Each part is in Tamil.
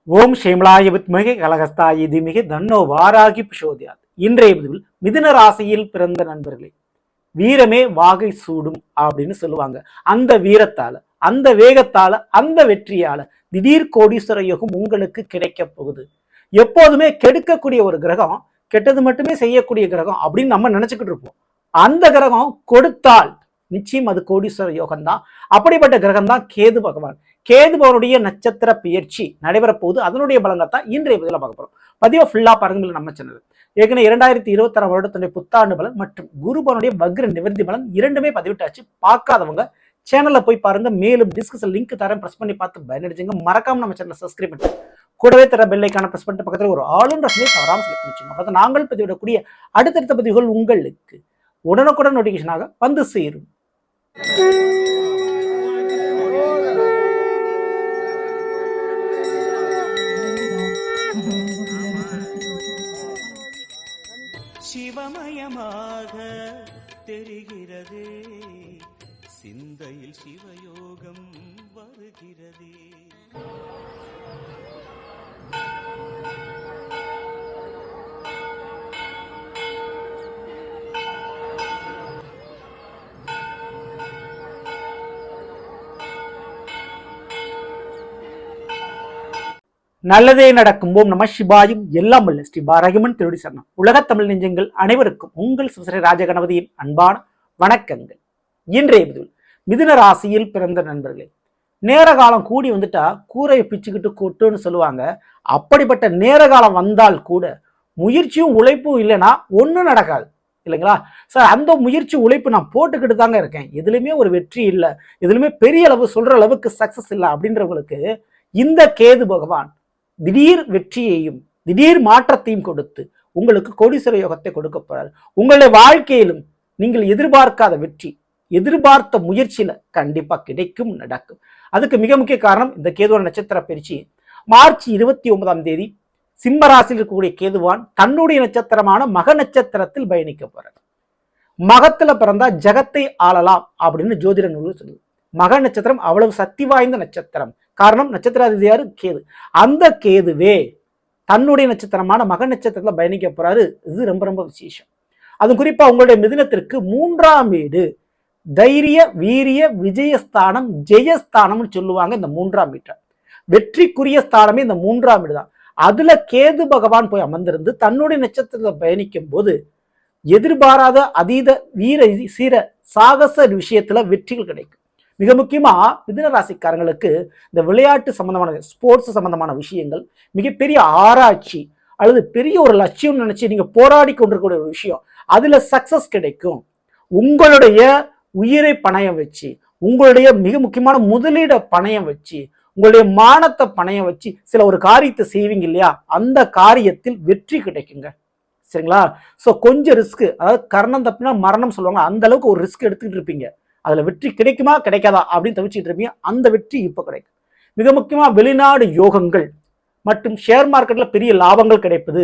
ஓம் ஷேமலாய வித்மகே கலகஸ்தாய திமிகே தன்னோ வாராகி பிரசோதியாத். இன்றைய பதிவில் மிதுன ராசியில் பிறந்த நண்பர்களே, வீரமே வாகை சூடும் அப்படின்னு சொல்லுவாங்க. அந்த வீரத்தால, அந்த வேகத்தால, அந்த வெற்றியால திடீர் கோடீஸ்வர யோகம் உங்களுக்கு கிடைக்க போகுது. எப்போதுமே கெடுக்கக்கூடிய ஒரு கிரகம், கெட்டது மட்டுமே செய்யக்கூடிய கிரகம் அப்படின்னு நம்ம நினைச்சுக்கிட்டு இருப்போம். அந்த கிரகம் கொடுத்தால் நிச்சயம் அது கோடீஸ்வர யோகம் தான். அப்படிப்பட்ட கிரகம் தான் கேது பகவான். கேது பகவானுடைய நட்சத்திர பயிற்சி நடைபெற போகுது. அதனுடைய பலங்களை தான் இன்றைய பதிவில் பார்க்க போறோம். பதிவை ஃபுல்லா பாருங்க நம்ம சேனல். ஏற்கனவே 2026 வருடத்துடைய புத்தாண்டு பலன் மற்றும் குரு பகவானுடைய வக்ர நிவர்த்தி பலன் இரண்டுமே பதிவிட்டாச்சு. பார்க்காதவங்க சேனல்ல போய் பாருங்க. மேலும் டிஸ்கிரிப்ஷன் லிங்க் தரேன், பிரஸ் பண்ணி பார்த்து பயனடைஞ்சுங்க. மறக்காம நம்ம சேனலை சப்ஸ்கிரைப் பண்ணி கூடவே தர பெல் ஐக்கான பிரஸ் பண்ணிட்டு பக்கத்தில் ஒரு ஆளுன்ற தவறாம செலக்ட் பண்ணிச்சுங்க. அப்போ நாங்கள் பதிவிடக்கூடிய அடுத்தடுத்த பதிவுகள் உங்களுக்கு உடனுக்குடன் நோட்டிபிகேஷனாக வந்து சேரும். சிவமயமாக தெரிகிறதே, சிந்தையில் சிவயோகம் வருகிறதே. நல்லதே நடக்கும். ஓம் நம சிவாயும். எல்லாம் வல்ல ஸ்ரீ பாரகிமன் திருடி சரணம். உலகத் தமிழ் நெஞ்சங்கள் அனைவருக்கும் உங்கள் சிவசரி ராஜகணபதியின் அன்பான வணக்கங்கள். இன்றைய பதிவில் மிதுன ராசியில் பிறந்த நண்பர்களே, நேர காலம் கூடி வந்துட்டா கூரையை பிச்சுக்கிட்டு கொட்டுன்னு சொல்லுவாங்க. அப்படிப்பட்ட நேர காலம் வந்தால் கூட முயற்சியும் உழைப்பும் இல்லைன்னா ஒன்றும் நடக்காது இல்லைங்களா சார்? அந்த முயற்சி உழைப்பு நான் போட்டுக்கிட்டு தாங்க இருக்கேன், எதுலையுமே ஒரு வெற்றி இல்லை, எதுலையுமே பெரிய அளவு சொல்ற அளவுக்கு சக்சஸ் இல்லை அப்படின்றவங்களுக்கு இந்த கேது பகவான் திடீர் வெற்றியையும் திடீர் மாற்றத்தையும் கொடுத்து உங்களுக்கு கோடீஸ்வர யோகத்தை கொடுக்க போறாரு. உங்களுடைய வாழ்க்கையிலும் நீங்கள் எதிர்பார்க்காத வெற்றி, எதிர்பார்த்த முயற்சியில கண்டிப்பா கிடைக்கும், நடக்கும். அதுக்கு மிக முக்கிய காரணம் இந்த கேதுவோட நட்சத்திர பயிற்சி. மார்ச் 29ஆம் தேதி சிம்ம ராசியில் இருக்கக்கூடிய கேதுவான் தன்னுடைய நட்சத்திரமான மக நட்சத்திரத்தில் பயணிக்க போறார். மகத்துல பிறந்தா ஜகத்தை ஆளலாம் அப்படின்னு ஜோதிட நூல் சொல்லுது. மக நட்சத்திரம் அவ்வளவு சக்தி வாய்ந்த நட்சத்திரம். காரணம், நட்சத்திராதிபதியாரு கேது. அந்த கேதுவே தன்னுடைய நட்சத்திரமான மக நட்சத்திரத்துல பயணிக்க போறாரு. இது ரொம்ப ரொம்ப விசேஷம். அது குறிப்பா உங்களுடைய மிதுனத்திற்கு 3ஆம் வீடு தைரிய வீரிய விஜயஸ்தானம் ஜெயஸ்தானம்னு சொல்லுவாங்க. இந்த 3ஆம் வீட்டை வெற்றிக்குரிய ஸ்தானமே இந்த 3ஆம் வீடு தான். அதுல கேது பகவான் போய் அமர்ந்திருந்து தன்னுடைய நட்சத்திரத்துல பயணிக்கும் போது எதிர்பாராத அதீத வீர சீர சாகச விஷயத்துல வெற்றிகள் கிடைக்கும். மிக முக்கியமா மிதுன ராசிக்காரங்களுக்கு இந்த விளையாட்டு சம்பந்தமான ஸ்போர்ட்ஸ் சம்பந்தமான விஷயங்கள், மிகப்பெரிய ஆராய்ச்சி அல்லது பெரிய ஒரு லட்சியம் நினைச்சு நீங்க போராடி கொண்டிருக்கிற ஒரு விஷயம், அதுல சக்சஸ் கிடைக்கும். உங்களுடைய உயிரை பணயம் வச்சு, உங்களுடைய மிக முக்கியமான முதலீட பணயம் வச்சு, உங்களுடைய மானத்தை பணயம் வச்சு சில ஒரு காரியத்தை செய்வீங்க இல்லையா, அந்த காரியத்தில் வெற்றி கிடைக்குங்க. சரிங்களா? ஸோ கொஞ்சம் ரிஸ்க், அதாவது கர்ணம் தப்புனா மரணம் சொல்லுவாங்க, அந்த அளவுக்கு ஒரு ரிஸ்க் எடுத்துக்கிட்டு இருப்பீங்க. அதுல வெற்றி கிடைக்குமா கிடைக்காதா அப்படின்னு தவிச்சிட்டு இருப்பீங்க. அந்த வெற்றி இப்ப கிடைக்கும். மிக முக்கியமா வெளிநாடு யோகங்கள் மற்றும் ஷேர் மார்க்கெட்ல பெரிய லாபங்கள் கிடைப்பது,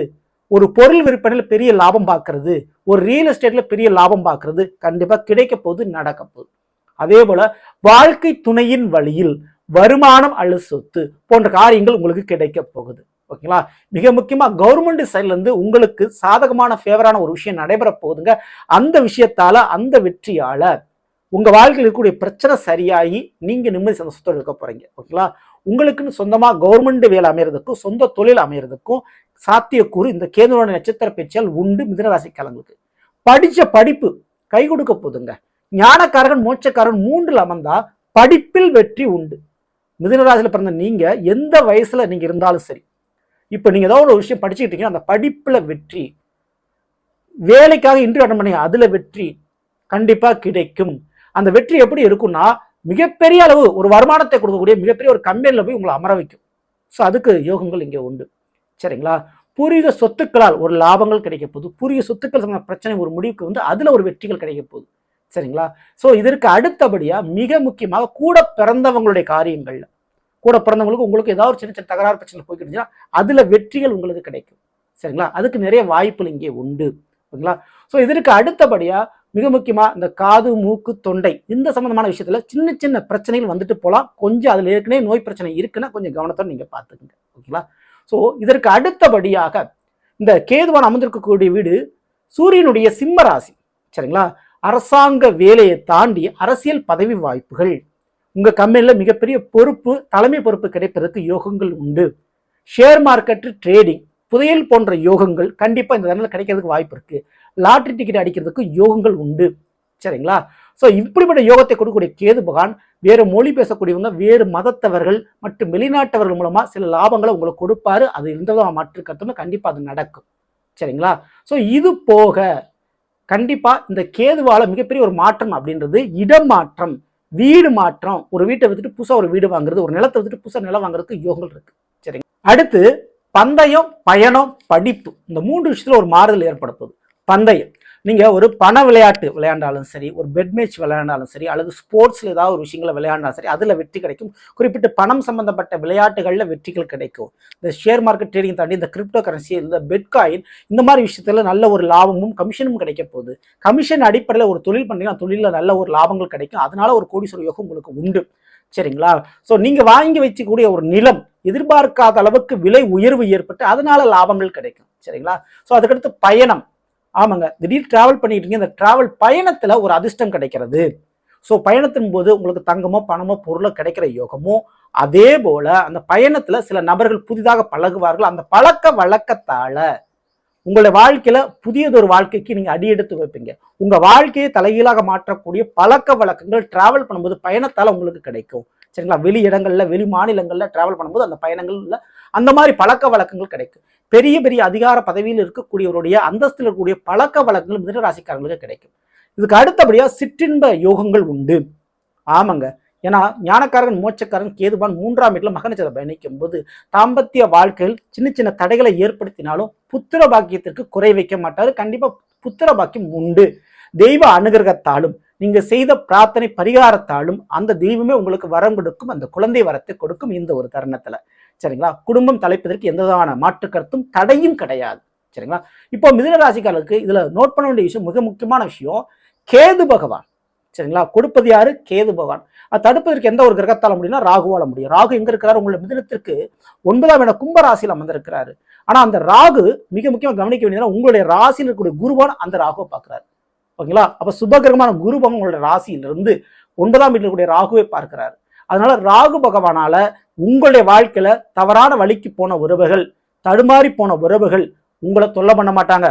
ஒரு பொருள் விற்பனையில பெரிய லாபம் பார்க்கறது, ஒரு ரியல் எஸ்டேட்ல பெரிய லாபம் பார்க்கறது கண்டிப்பா கிடைக்க போகுது, நடக்க போகுது. அதே போல வாழ்க்கை துணையின் வழியில் வருமானம் அல்லது சொத்து போன்ற காரியங்கள் உங்களுக்கு கிடைக்க போகுது. ஓகேங்களா? மிக முக்கியமா கவர்மெண்ட் சைட்ல இருந்து உங்களுக்கு சாதகமான ஃபேவரான ஒரு விஷயம் நடைபெற போகுதுங்க. அந்த விஷயத்தால, அந்த வெற்றியால உங்க வாழ்க்கையில் இருக்கக்கூடிய பிரச்சனை சரியாகி நீங்க நிம்மதி சந்தோஷத்தோடு இருக்க போறீங்க. ஓகேங்களா? உங்களுக்குன்னு சொந்தமா கவர்மெண்ட் வேலை அமையறதுக்கும் சொந்த தொழில் அமையறதுக்கும் சாத்தியக்கூறு இந்த கேதுவோட நட்சத்திர பேச்சால் உண்டு. மிதுனராசிக்காரங்களுக்கு படிச்ச படிப்பு கை கொடுக்க போதுங்க. ஞானக்காரகன் மோட்சக்காரன் 3ல் அமர்ந்தா படிப்பில் வெற்றி உண்டு. மிதுனராசியில பிறந்த நீங்க எந்த வயசுல நீங்க இருந்தாலும் சரி, இப்ப நீங்க ஏதாவது ஒரு விஷயம் படிச்சுக்கிட்டு இருக்கீங்க, அந்த படிப்புல வெற்றி, வேலைக்காக இன்டர்வியூ அட்டன் பண்ணீங்க, அதுல வெற்றி கண்டிப்பா கிடைக்கும். அந்த வெற்றி எப்படி இருக்கும்னா, மிகப்பெரிய அளவு ஒரு வருமானத்தை கொடுக்கக்கூடிய மிகப்பெரிய ஒரு கம்பெனில போய் உங்களை அமர வைக்கும். ஸோ அதுக்கு யோகங்கள் இங்கே உண்டு. சரிங்களா? பூர்வீக சொத்துக்களால் ஒரு லாபங்கள் கிடைக்க போகுது. பூர்வீக சொத்துக்கள் சம்பந்த பிரச்சனை ஒரு முடிவுக்கு வந்து அதுல ஒரு வெற்றிகள் கிடைக்க போகுது. சரிங்களா? ஸோ இதற்கு அடுத்தபடியா மிக முக்கியமாக கூட பிறந்தவங்களுடைய காரியங்கள்ல, கூட பிறந்தவங்களுக்கு உங்களுக்கு ஏதாவது ஒரு சின்ன சின்ன தகராறு பிரச்சனை போய்கிட்டு இருந்துச்சுன்னா அதுல வெற்றிகள் உங்களுக்கு கிடைக்கும். சரிங்களா? அதுக்கு நிறைய வாய்ப்புகள் இங்கே உண்டு. ஓகேங்களா? ஸோ இதற்கு அடுத்தபடியா மிக முக்கியமா இந்த காது மூக்கு தொண்டை இந்த சம்பந்தமான விஷயத்துல சின்ன சின்ன பிரச்சனைகள் வந்துட்டு போகலாம். கொஞ்சம் அதுல ஏற்கனவே நோய் பிரச்சனை இருக்குன்னா கொஞ்சம் கவனத்தோட நீங்க பார்த்துக்கங்க. ஓகேங்களா? ஸோ இதற்கு அடுத்தபடியாக இந்த கேதுவான் அமர்ந்திருக்கக்கூடிய வீடு சூரியனுடைய சிம்ம ராசி. சரிங்களா? அரசாங்க வேலையை தாண்டி அரசியல் பதவி வாய்ப்புகள், உங்க கம்பெனில மிகப்பெரிய பொறுப்பு, தலைமை பொறுப்பு கிடைப்பதற்கு யோகங்கள் உண்டு. ஷேர் மார்க்கெட், ட்ரேடிங், புதையல் போன்ற யோகங்கள் கண்டிப்பா இந்த நேரத்தில் கிடைக்கிறதுக்கு வாய்ப்பு இருக்கு. லாட்டரி டிக்கெட் அடிக்கிறதுக்கு யோகங்கள் உண்டு. சரிங்களா? ஸோ இப்படிப்பட்ட யோகத்தை கொடுக்கக்கூடிய கேது பகவான் வேறு மொழி பேசக்கூடியவங்க, வேறு மதத்தவர்கள் மற்றும் வெளிநாட்டவர்கள் மூலமா சில லாபங்களை உங்களுக்கு கொடுப்பாரு. அது இருந்ததும் மாற்று கருத்துன்னு கண்டிப்பா அது நடக்கும். சரிங்களா? ஸோ இது போக கண்டிப்பா இந்த கேதுவால மிகப்பெரிய ஒரு மாற்றம் அப்படின்றது இடம் மாற்றம், வீடு மாற்றம். ஒரு வீட்டை வித்துட்டு புதுசா ஒரு வீடு வாங்குறது, ஒரு நிலத்தை வித்துட்டு புதுசா நிலம் வாங்குறதுக்கு யோகங்கள் இருக்கு. சரிங்க. அடுத்து பந்தயம், பயணம், படிப்பு, இந்த 3 விஷயத்துல ஒரு மாறுதல் ஏற்பட போகுது. பந்தயம், நீங்க ஒரு பண விளையாட்டு விளையாண்டாலும் சரி, ஒரு பெட் மேட்ச் விளையாண்டாலும் சரி, அல்லது ஸ்போர்ட்ஸ்ல ஏதாவது ஒரு விஷயங்களை விளையாண்டாலும் சரி, அதுல வெற்றி கிடைக்கும். குறிப்பிட்ட பணம் சம்பந்தப்பட்ட விளையாட்டுகள்ல வெற்றிகள் கிடைக்கும். இந்த ஷேர் மார்க்கெட் ட்ரேடிங் தாண்டி இந்த கிரிப்டோ கரன்சி, இந்த பிட்காயின், இந்த மாதிரி விஷயத்துல நல்ல ஒரு லாபமும் கமிஷனும் கிடைக்க போகுது. கமிஷன் அடிப்படையில் ஒரு தொழில் பண்ணீங்கன்னா தொழில நல்ல ஒரு லாபங்கள் கிடைக்கும். அதனால ஒரு கோடீஸ்வரர் யோகம் உங்களுக்கு உண்டு. சரிங்களா? ஸோ நீங்க வாங்கி வச்சுக்கூடிய ஒரு நிலம் எதிர்பார்க்காத அளவுக்கு விலை உயர்வு ஏற்பட்டு அதனால லாபங்கள் கிடைக்கும். சரிங்களா? ஸோ அதுக்கடுத்து பயணம். ஆமாங்க, திடீர் டிராவல் பண்ணிட்டு இருக்கீங்க, இந்த டிராவல் பயணத்துல ஒரு அதிர்ஷ்டம் கிடைக்கிறது. ஸோ பயணத்தின் போது உங்களுக்கு தங்கமோ பணமோ பொருளோ கிடைக்கிற யோகமோ, அதே போல அந்த பயணத்துல சில நபர்கள் புதிதாக பழகுவார்கள். அந்த பழக்க வழக்கத்தால உங்களுடைய வாழ்க்கையில புதியதொரு வாழ்க்கைக்கு நீங்க அடி எடுத்து வைப்பீங்க. உங்க வாழ்க்கையை தலைகீழாக மாற்றக்கூடிய பழக்க வழக்கங்கள் டிராவல் பண்ணும்போது பயணத்தால உங்களுக்கு கிடைக்கும். சரிங்களா? வெளி இடங்கள்ல, வெளி மாநிலங்கள்ல டிராவல் பண்ணும்போது அந்த பயணங்கள்ல அந்த மாதிரி பழக்க வழக்கங்கள் கிடைக்கும். பெரிய பெரிய அதிகார பதவியில் இருக்கக்கூடியவருடைய அந்தஸ்தில் இருக்கக்கூடிய பழக்க வழக்கங்கள் மிதுன ராசிக்காரங்களுக்கு கிடைக்கும். இதுக்கு அடுத்தபடியா சிற்றின்ப யோகங்கள் உண்டு. ஆமாங்க, ஏன்னா ஞானக்காரன் மோட்சக்காரன் கேதுபான் 3ஆம் வீட்டில் மகனச்சதை பயணிக்கும் போது தாம்பத்திய வாழ்க்கையில் சின்ன சின்ன தடைகளை ஏற்படுத்தினாலும் புத்திர பாக்கியத்திற்கு குறை வைக்க மாட்டாரு. கண்டிப்பா புத்திர பாக்கியம் உண்டு. தெய்வ அனுகிரகத்தாலும் நீங்க செய்த பிரார்த்தனை பரிகாரத்தாலும் அந்த தெய்வமே உங்களுக்கு வரம் கொடுக்கும், அந்த குழந்தை வரத்தை கொடுக்கும் இந்த ஒரு தருணத்துல. சரிங்களா? குடும்பம் தலைப்பதற்கு எந்த விதமான மாற்று கருத்தும் தடையும் கிடையாது. சரிங்களா? இப்போ மிதுன ராசிக்காரர்களுக்கு இதுல நோட் பண்ண வேண்டிய விஷயம், மிக முக்கியமான விஷயம், கேது பகவான். சரிங்களா? கொடுப்பது யாரு? கேது பகவான். அது தடுப்பதற்கு எந்த ஒரு கிரகத்தால முடியும்னா ராகுவால முடியும். ராகு எங்க இருக்கிறாரு? உங்களுடைய மிதுனத்திற்கு 9ஆம் இடம் கும்ப ராசியில் அமர்ந்திருக்கிறாரு. ஆனா அந்த ராகு மிக முக்கியம் கவனிக்க வேண்டியது, உங்களுடைய ராசியில் இருக்கக்கூடிய குருவான் அந்த ராகுவை பார்க்கிறாரு. ஓகேங்களா? அப்ப சுபகிரகமான குரு பகவான் உங்களுடைய ராசியிலிருந்து 9ஆம் வீட்டில் இருக்கக்கூடிய ராகுவை பார்க்கிறாரு. அதனால ராகு பகவானால உங்களுடைய வாழ்க்கையில தவறான வழிக்கு போன உறவுகள், தடுமாறி போன உறவுகள் உங்களை தொல்லை பண்ண மாட்டாங்க.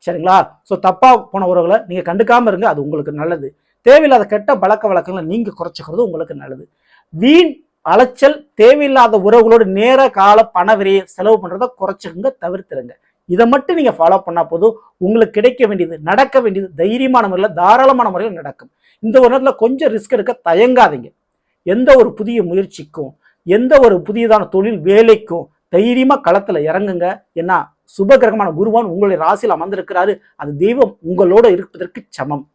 சரிங்களா? ஸோ தப்பா போன உறவுகளை நீங்க கண்டுக்காம இருங்க, அது உங்களுக்கு நல்லது. தேவையில்லாத கெட்ட பழக்க வழக்கங்களை நீங்க குறைச்சிக்கிறது உங்களுக்கு நல்லது. வீண் அலைச்சல், தேவையில்லாத உறவுகளோடு நேர கால பண விரைய செலவு பண்றதை குறைச்சிருங்க, தவிர்த்துருங்க. இதை மட்டும் நீங்க ஃபாலோ பண்ணா போதும், உங்களுக்கு கிடைக்க வேண்டியது, நடக்க வேண்டியது தைரியமான முறையில், தாராளமான முறையில் நடக்கும். இந்த ஒரு நேரத்தில் கொஞ்சம் ரிஸ்க் எடுக்க தயங்காதீங்க. எந்த ஒரு புதிய முயற்சிக்கும், எந்த ஒரு புதியதான தொழில் வேலைக்கும் தைரியமா களத்துல இறங்குங்க. ஏன்னா சுபகிரகமான குருவான் உங்களுடைய ராசியில் அமர்ந்திருக்கிறாரு. அது தெய்வம் உங்களோட இருப்பதற்கு சமம்.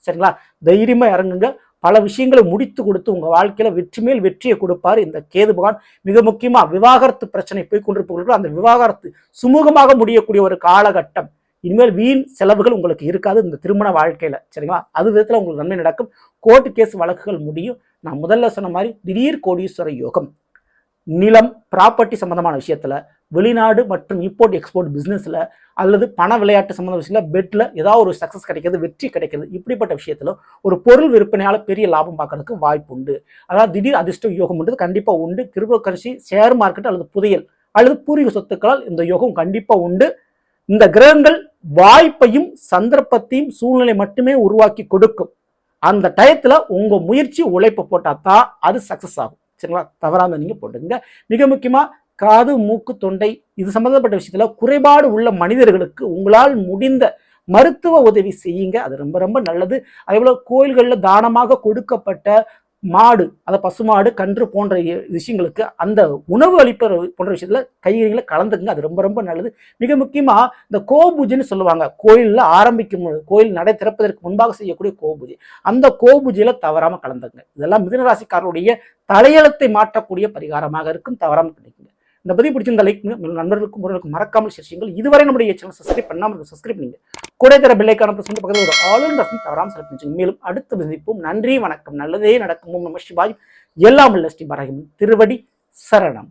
சரிங்களா? தைரியமா இறங்குங்க. பல விஷயங்களை முடித்து கொடுத்து உங்க வாழ்க்கையில வெற்றி மேல் வெற்றியை கொடுப்பாரு இந்த கேது பகவான். மிக முக்கியமா விவாகரத்து பிரச்சனை போய் கொண்டிருப்பவர்கள் அந்த விவாகரத்து சுமூகமாக முடியக்கூடிய ஒரு காலகட்டம். இனிமேல் வீண் செலவுகள் உங்களுக்கு இருக்காது இந்த திருமண வாழ்க்கையில. சரிங்களா? அது விதத்துல உங்களுக்கு நன்மை நடக்கும். கோர்ட்டு கேஸ் வழக்குகள் முடியும். நான் முதல்ல சொன்ன மாதிரி திடீர் கோடீஸ்வர யோகம், நிலம் ப்ராப்பர்ட்டி சம்பந்தமான விஷயத்துல, வெளிநாடு மற்றும் இம்போர்ட் எக்ஸ்போர்ட் பிசினஸ்ல, அல்லது பண விளையாட்டு சம்பந்த விஷயத்துல, பெட்ல ஏதாவது ஒரு சக்சஸ் கிடைக்கிறது, வெற்றி கிடைக்கிறது, இப்படிப்பட்ட விஷயத்துல ஒரு பொருள் விற்பனையால பெரிய லாபம் பார்க்கறதுக்கு வாய்ப்பு உண்டு. அதாவது திடீர் அதிர்ஷ்ட யோகம் உண்டு, கண்டிப்பா உண்டு. கிரிப்டோ கரன்சி, ஷேர் மார்க்கெட் அல்லது புதையல் அல்லது பூர்வீக சொத்துக்களால் இந்த யோகம் கண்டிப்பா உண்டு. இந்த கிரகங்கள் வாய்ப்பையும் சந்தர்ப்பத்தையும் சூழ்நிலை மட்டுமே உருவாக்கி கொடுக்கும். அந்த டயத்துல உங்க முயற்சி உழைப்பு போட்டாதான் அது சக்சஸ் ஆகும். சரிங்களா? தவறாம நீங்க போட்டுங்க. மிக முக்கியமா காது மூக்கு தொண்டை இது சம்பந்தப்பட்ட விஷயத்துல குறைபாடு உள்ள மனிதர்களுக்கு உங்களால் முடிந்த மருத்துவ உதவி செய்யுங்க. அது ரொம்ப ரொம்ப நல்லது. அதே போல கோயில்களில் தானமாக கொடுக்கப்பட்ட மாடு, அதை பசுமாடு, கன்று போன்ற விஷயங்களுக்கு அந்த உணவு அளிப்ப போன்ற விஷயத்துல கைகளை கலந்துக்குங்க. அது ரொம்ப ரொம்ப நல்லது. மிக முக்கியமா இந்த கோபூஜைன்னு சொல்லுவாங்க, கோயில்ல ஆரம்பிக்கும் கோயில் நடை திறப்பதற்கு முன்பாக செய்யக்கூடிய கோபூஜை, அந்த கோபூஜையில தவறாம கலந்துங்க. இதெல்லாம் மிதுன ராசிக்காரருடைய தலையெழுத்தை மாற்றக்கூடிய பரிகாரமாக இருக்கும். தவறாம கிடைக்குங்க. இந்த பதிவு பிடிச்சிருந்த லைக் நண்பர்களுக்கும் முறைகளுக்கும் மறக்காமல் செய்யுங்கள். இதுவரை நம்முடைய சேனல் சப்ஸ்கிரைப் பண்ணாமல் சப்ஸ்கிரைப் பண்ணுங்க. கூட தர பெல்லைக்கான பிரச்சனை பக்கத்தில் ஒரு ஆளுநர் ரசம் தவறாமல் செலுத்துங்க. மேலும் அடுத்த சந்திப்போம். நன்றி, வணக்கம். நல்லதே நடக்கும். நம சிவாய். எல்லாம் உள்ள ஸ்ரீ பாரகிமன் திருவடி சரணம்.